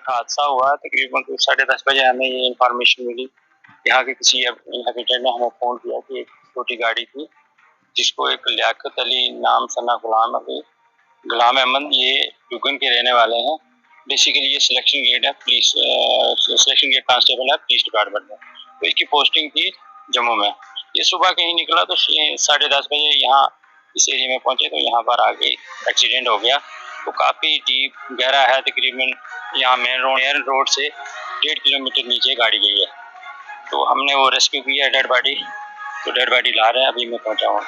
एक हादसा हुआ। तकरीबन कुछ 10:30 बजे हमें ये इंफॉर्मेशन मिली। यहाँ के किसी हैबिटेट ने हमें फ़ोन किया कि एक छोटी गाड़ी थी जिसको एक लियाकत अली नाम सना गुलाम अहमद, ये डुगन के रहने वाले हैं। बेसिकली ये सिलेक्शन गेट है, पुलिस सिलेक्शन गेट कांस्टेबल है पुलिस डिपार्टमेंट में। तो इसकी पोस्टिंग थी जम्मू में। ये सुबह कहीं निकला तो 10:30 बजे यहाँ इस एरिया में पहुंचे तो यहाँ पर आगे एक्सीडेंट हो गया। तो काफ़ी डीप गहरा है, तकरीबन यहाँ मेन रोड से 1.5 किलोमीटर नीचे गाड़ी गई है। तो हमने वो रेस्क्यू किया डेड बॉडी, तो डेड बॉडी ला रहे हैं, अभी मैं पहुँचा हूँ।